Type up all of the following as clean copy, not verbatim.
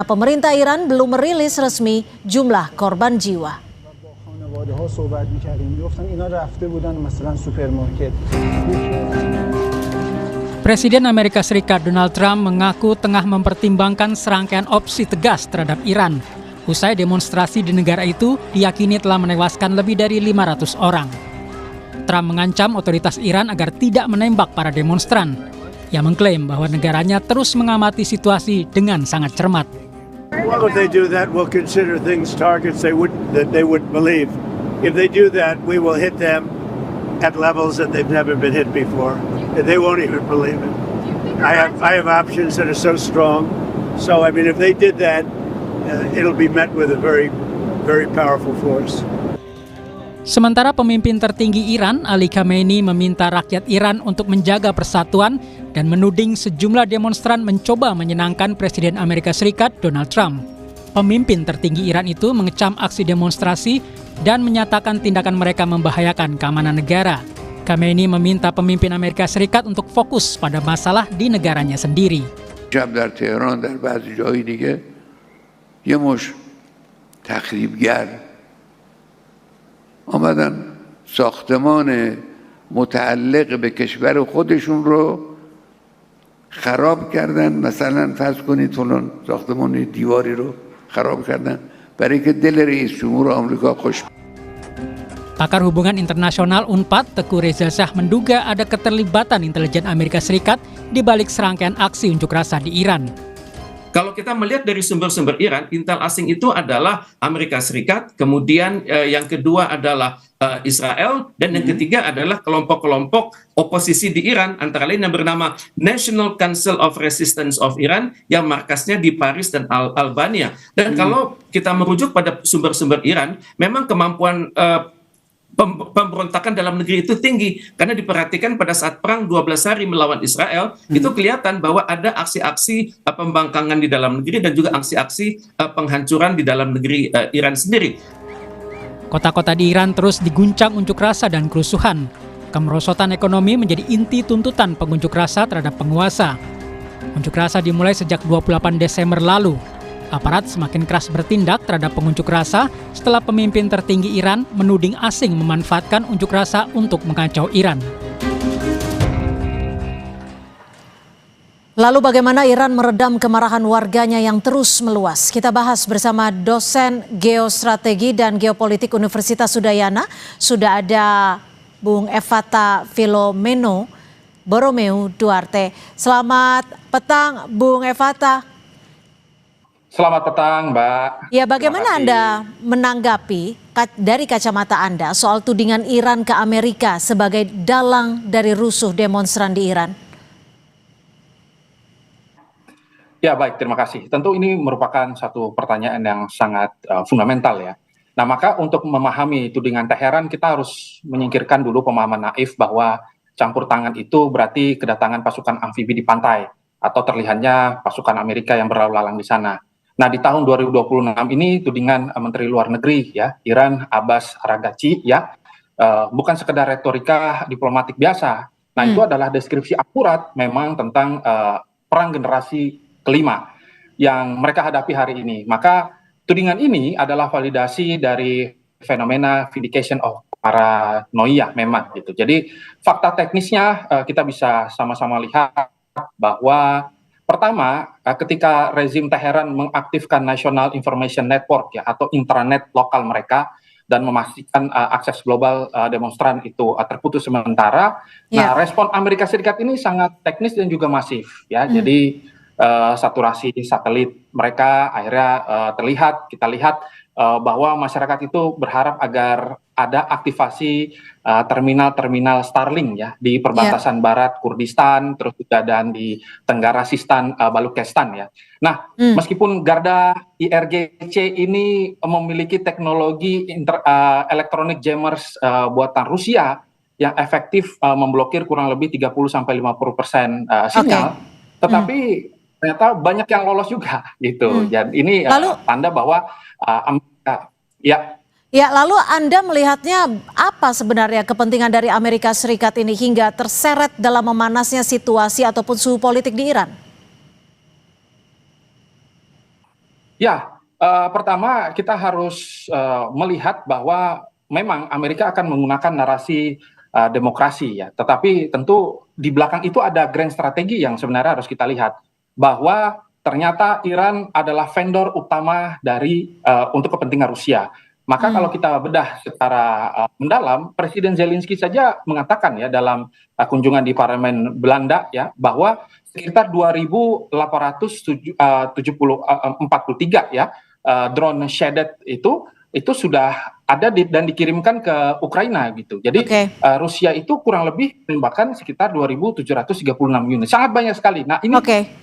Pemerintah Iran belum merilis resmi jumlah korban jiwa. Presiden Amerika Serikat Donald Trump mengaku tengah mempertimbangkan serangkaian opsi tegas terhadap Iran. Usai demonstrasi di negara itu diyakini telah menewaskan lebih dari 500 orang. Trump mengancam otoritas Iran agar tidak menembak para demonstran. Ia mengklaim bahwa negaranya terus mengamati situasi dengan sangat cermat. Well, if they do that, we'll consider things targets that they wouldn't believe. If they do that, we will hit them at levels that they've never been hit before. They won't even believe it. I have options that are so strong. So, I mean, if they did that, it'll be met with a very, very powerful force. Sementara pemimpin tertinggi Iran, Ali Khamenei, meminta rakyat Iran untuk menjaga persatuan dan menuding sejumlah demonstran mencoba menyenangkan Presiden Amerika Serikat Donald Trump. Pemimpin tertinggi Iran itu mengecam aksi demonstrasi dan menyatakan tindakan mereka membahayakan keamanan negara. Khamenei meminta pemimpin Amerika Serikat untuk fokus pada masalah di negaranya sendiri. شب در تهران در بعضی جایی دیگه یه مش تخریبگر آمدن ساختمان متعلق به کشور خودشون رو خراب کردن. مثلا فرض کنید فلان ساختمان دیواری رو خراب کردن برای که دل رئیس جمهور آمریکا خوش. Pakar hubungan internasional UNPAD Teguh Reza Shah menduga ada keterlibatan intelijen Amerika Serikat di balik serangkaian aksi unjuk rasa di Iran. Kalau kita melihat dari sumber-sumber Iran, intel asing itu adalah Amerika Serikat, kemudian yang kedua adalah Israel, dan yang ketiga adalah kelompok-kelompok oposisi di Iran, antara lain yang bernama National Council of Resistance of Iran, yang markasnya di Paris dan Albania. Dan kalau kita merujuk pada sumber-sumber Iran, memang kemampuan pemberontakan dalam negeri itu tinggi, karena diperhatikan pada saat perang 12 hari melawan Israel, itu kelihatan bahwa ada aksi-aksi pembangkangan di dalam negeri dan juga aksi-aksi penghancuran di dalam negeri Iran sendiri. Kota-kota di Iran terus diguncang unjuk rasa dan kerusuhan. Kemerosotan ekonomi menjadi inti tuntutan pengunjuk rasa terhadap penguasa. Unjuk rasa dimulai sejak 28 Desember lalu. Aparat semakin keras bertindak terhadap pengunjuk rasa setelah pemimpin tertinggi Iran menuding asing memanfaatkan unjuk rasa untuk mengacau Iran. Lalu bagaimana Iran meredam kemarahan warganya yang terus meluas? Kita bahas bersama dosen geostrategi dan geopolitik Universitas Udayana. Sudah ada Bung Evata Filomeno Borromeo Duarte. Selamat petang Bung Evata. Selamat petang, Mbak. Ya, bagaimana Anda menanggapi dari kacamata Anda soal tudingan Iran ke Amerika sebagai dalang dari rusuh demonstran di Iran? Ya, baik, terima kasih. Tentu ini merupakan satu pertanyaan yang sangat fundamental ya. Nah, maka untuk memahami tudingan Teheran, kita harus menyingkirkan dulu pemahaman naif bahwa campur tangan itu berarti kedatangan pasukan amfibi di pantai atau terlihatnya pasukan Amerika yang berlalu lalang di sana. Nah, di tahun 2026 ini tudingan Menteri Luar Negeri ya Iran Abbas Araghchi ya bukan sekedar retorika diplomatik biasa. Nah, itu adalah deskripsi akurat memang tentang perang generasi kelima yang mereka hadapi hari ini. Maka tudingan ini adalah validasi dari fenomena vindication of paranoia memang gitu. Jadi fakta teknisnya kita bisa sama-sama lihat bahwa pertama, ketika rezim Teheran mengaktifkan National Information Network ya atau intranet lokal mereka dan memastikan akses global demonstran itu terputus sementara. Nah, respon Amerika Serikat ini sangat teknis dan juga masif ya. Jadi saturasi satelit mereka akhirnya kita lihat bahwa masyarakat itu berharap agar ada aktivasi terminal-terminal Starlink ya di perbatasan barat Kurdistan, terus juga dan di Tenggara Sistan, Balukistan ya. Nah, meskipun Garda IRGC ini memiliki teknologi electronic jammers buatan Rusia yang efektif memblokir kurang lebih 30-50% sinyal, tetapi ternyata banyak yang lolos juga gitu. Jadi ini tanda bahwa Ya, lalu Anda melihatnya apa sebenarnya kepentingan dari Amerika Serikat ini hingga terseret dalam memanasnya situasi ataupun suhu politik di Iran? Ya, pertama kita harus melihat bahwa memang Amerika akan menggunakan narasi demokrasi ya, tetapi tentu di belakang itu ada grand strategi yang sebenarnya harus kita lihat bahwa ternyata Iran adalah vendor utama dari untuk kepentingan Rusia. Maka kalau kita bedah secara mendalam, Presiden Zelensky saja mengatakan ya dalam kunjungan di parlemen Belanda ya bahwa sekitar 2.843 ya drone Shahed itu sudah ada dan dikirimkan ke Ukraina gitu. Jadi Rusia itu kurang lebih menembakkan sekitar 2.736 unit. Sangat banyak sekali. Nah, ini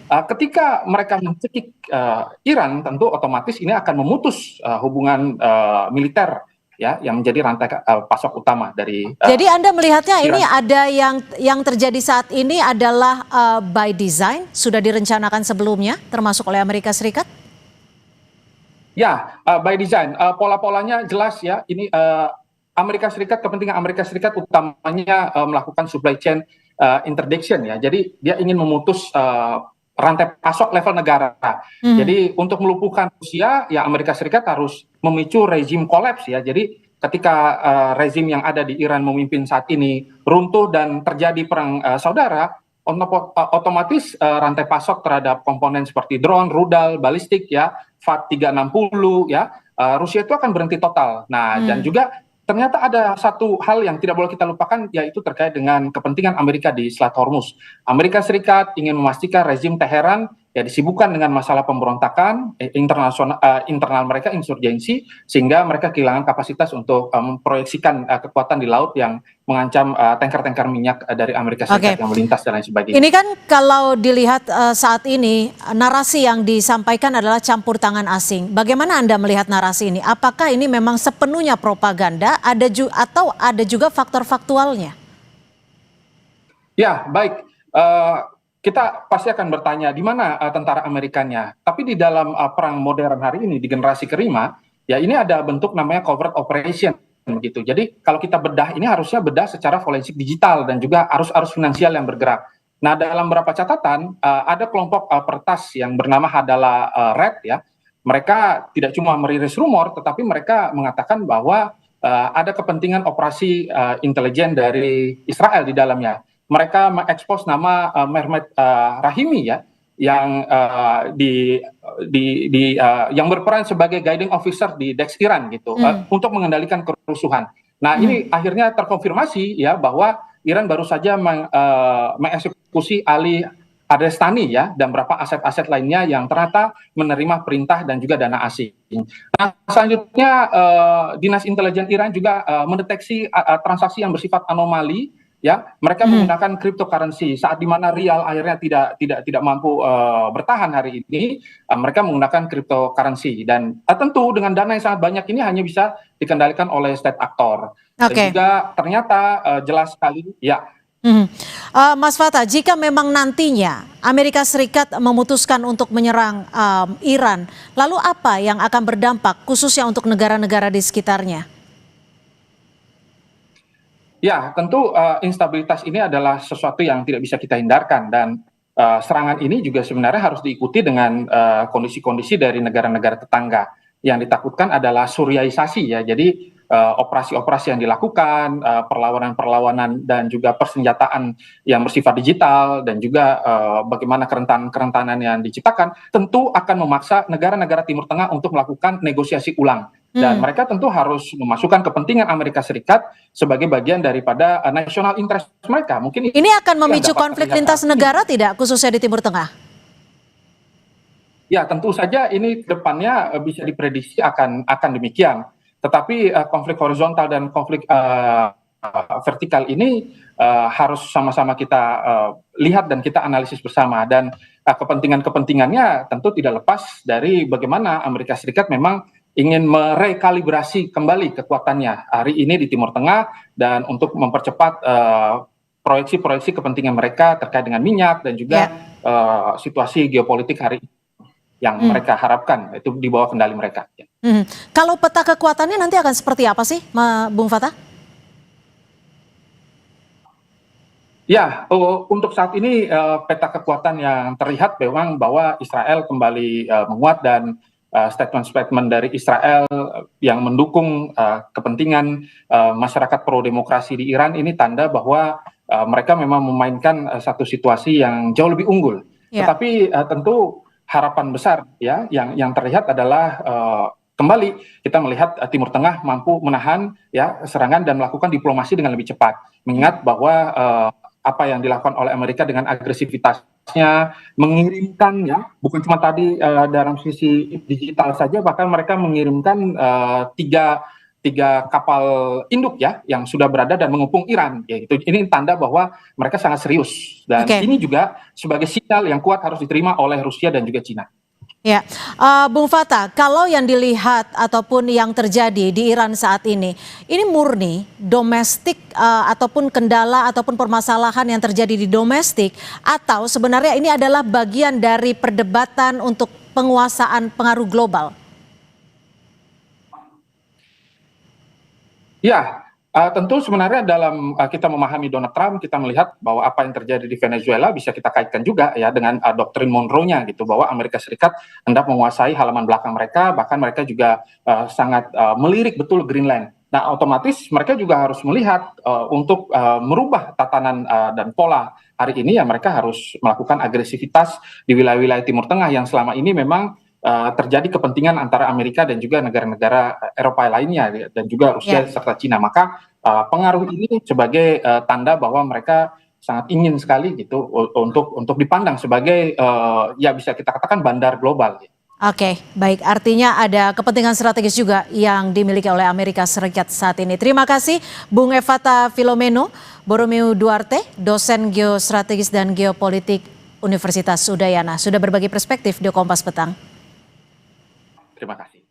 ketika mereka mencekik Iran, tentu otomatis ini akan memutus hubungan militer ya yang menjadi rantai pasok utama dari Jadi Anda melihatnya Iran. ini ada yang terjadi saat ini adalah by design, sudah direncanakan sebelumnya termasuk oleh Amerika Serikat? Ya, by design. Pola-polanya jelas ya. Ini Amerika Serikat, kepentingan Amerika Serikat utamanya melakukan supply chain interdiction ya. Jadi dia ingin memutus rantai pasok level negara. Jadi untuk melumpuhkan Rusia, ya Amerika Serikat harus memicu rezim kolaps ya. Jadi ketika rezim yang ada di Iran memimpin saat ini runtuh dan terjadi perang saudara, otomatis rantai pasok terhadap komponen seperti drone, rudal, balistik ya, FAT-360 ya, Rusia itu akan berhenti total. Nah, dan juga ternyata ada satu hal yang tidak boleh kita lupakan, yaitu terkait dengan kepentingan Amerika di Selat Hormuz. Amerika Serikat ingin memastikan rezim Teheran ya disibukkan dengan masalah pemberontakan internal mereka, insurgensi, sehingga mereka kehilangan kapasitas untuk memproyeksikan kekuatan di laut yang mengancam tanker-tanker minyak dari Amerika Serikat yang melintas dan lain sebagainya. Ini kan kalau dilihat saat ini narasi yang disampaikan adalah campur tangan asing. Bagaimana Anda melihat narasi ini? Apakah ini memang sepenuhnya propaganda atau ada juga faktor faktualnya? Ya, baik. Kita pasti akan bertanya di mana tentara Amerikanya. Tapi di dalam perang modern hari ini di generasi kelima, ya ini ada bentuk namanya covert operation begitu. Jadi kalau kita bedah ini harusnya bedah secara forensik digital dan juga arus-arus finansial yang bergerak. Nah, dalam beberapa catatan ada kelompok peretas yang bernama Hadala Red ya. Mereka tidak cuma merilis rumor, tetapi mereka mengatakan bahwa ada kepentingan operasi intelijen dari Israel di dalamnya. Mereka mengekspos nama Mehmet Rahimi ya, yang yang berperan sebagai guiding officer di Dex Iran gitu untuk mengendalikan kerusuhan. Nah, ini akhirnya terkonfirmasi ya bahwa Iran baru saja mengeksekusi Ali Adestani ya dan beberapa aset-aset lainnya yang ternyata menerima perintah dan juga dana asing. Nah, selanjutnya Dinas Intelijen Iran juga mendeteksi transaksi yang bersifat anomali. Ya, mereka menggunakan cryptocurrency saat di mana rial akhirnya tidak mampu bertahan hari ini, mereka menggunakan cryptocurrency dan tentu dengan dana yang sangat banyak ini hanya bisa dikendalikan oleh state actor. Dan juga ternyata jelas sekali ya. Mas Fatah, jika memang nantinya Amerika Serikat memutuskan untuk menyerang Iran, lalu apa yang akan berdampak khususnya untuk negara-negara di sekitarnya? Ya, tentu instabilitas ini adalah sesuatu yang tidak bisa kita hindarkan dan serangan ini juga sebenarnya harus diikuti dengan kondisi-kondisi dari negara-negara tetangga. Yang ditakutkan adalah Suriaisasi ya. Jadi operasi-operasi yang dilakukan, perlawanan-perlawanan dan juga persenjataan yang bersifat digital dan juga bagaimana kerentanan yang diciptakan tentu akan memaksa negara-negara Timur Tengah untuk melakukan negosiasi ulang. Dan mereka tentu harus memasukkan kepentingan Amerika Serikat sebagai bagian daripada national interest mereka. Mungkin ini akan memicu konflik lintas negara tidak, khususnya di Timur Tengah? Ya, tentu saja ini depannya bisa diprediksi akan demikian. Tetapi konflik horizontal dan konflik vertikal ini harus sama-sama kita lihat dan kita analisis bersama. Dan kepentingannya tentu tidak lepas dari bagaimana Amerika Serikat memang ingin merekalibrasi kembali kekuatannya hari ini di Timur Tengah dan untuk mempercepat proyeksi-proyeksi kepentingan mereka terkait dengan minyak dan juga situasi geopolitik hari ini yang mereka harapkan itu di bawah kendali mereka. Kalau peta kekuatannya nanti akan seperti apa sih, Bung Fatah? Ya, untuk saat ini peta kekuatan yang terlihat memang bahwa Israel kembali menguat dan statement-statement dari Israel yang mendukung kepentingan masyarakat pro-demokrasi di Iran, ini tanda bahwa mereka memang memainkan satu situasi yang jauh lebih unggul. Tetapi tentu harapan besar ya yang terlihat adalah kembali kita melihat Timur Tengah mampu menahan ya serangan dan melakukan diplomasi dengan lebih cepat. Mengingat bahwa apa yang dilakukan oleh Amerika dengan agresivitasnya mengirimkan ya bukan cuma tadi dalam sisi digital saja, bahkan mereka mengirimkan tiga kapal induk ya yang sudah berada dan mengepung Iran. Ya, itu ini tanda bahwa mereka sangat serius dan ini juga sebagai sinyal yang kuat harus diterima oleh Rusia dan juga Cina. Ya, Bung Fatah, kalau yang dilihat ataupun yang terjadi di Iran saat ini murni domestik ataupun kendala ataupun permasalahan yang terjadi di domestik, atau sebenarnya ini adalah bagian dari perdebatan untuk penguasaan pengaruh global? Ya, tentu sebenarnya dalam kita memahami Donald Trump, kita melihat bahwa apa yang terjadi di Venezuela bisa kita kaitkan juga ya dengan doktrin Monroe-nya gitu, bahwa Amerika Serikat hendak menguasai halaman belakang mereka, bahkan mereka juga sangat melirik betul Greenland. Nah, otomatis mereka juga harus melihat untuk merubah tatanan dan pola hari ini ya mereka harus melakukan agresivitas di wilayah-wilayah Timur Tengah yang selama ini memang terjadi kepentingan antara Amerika dan juga negara-negara Eropa lainnya dan juga Rusia serta Cina. Maka pengaruh ini sebagai tanda bahwa mereka sangat ingin sekali gitu untuk dipandang sebagai ya bisa kita katakan bandar global. Oke, baik. Artinya ada kepentingan strategis juga yang dimiliki oleh Amerika Serikat saat ini. Terima kasih Bung Evata Filomeno, Borromeo Duarte, dosen geostrategis dan geopolitik Universitas Udayana, sudah berbagi perspektif di Kompas Petang. Terima kasih.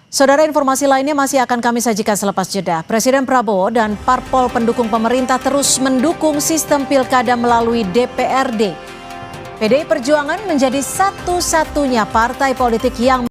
Saudara, informasi lainnya masih akan kami sajikan selepas jeda. Presiden Prabowo dan parpol pendukung pemerintah terus mendukung sistem pilkada melalui DPRD. PDI Perjuangan menjadi satu-satunya partai politik yang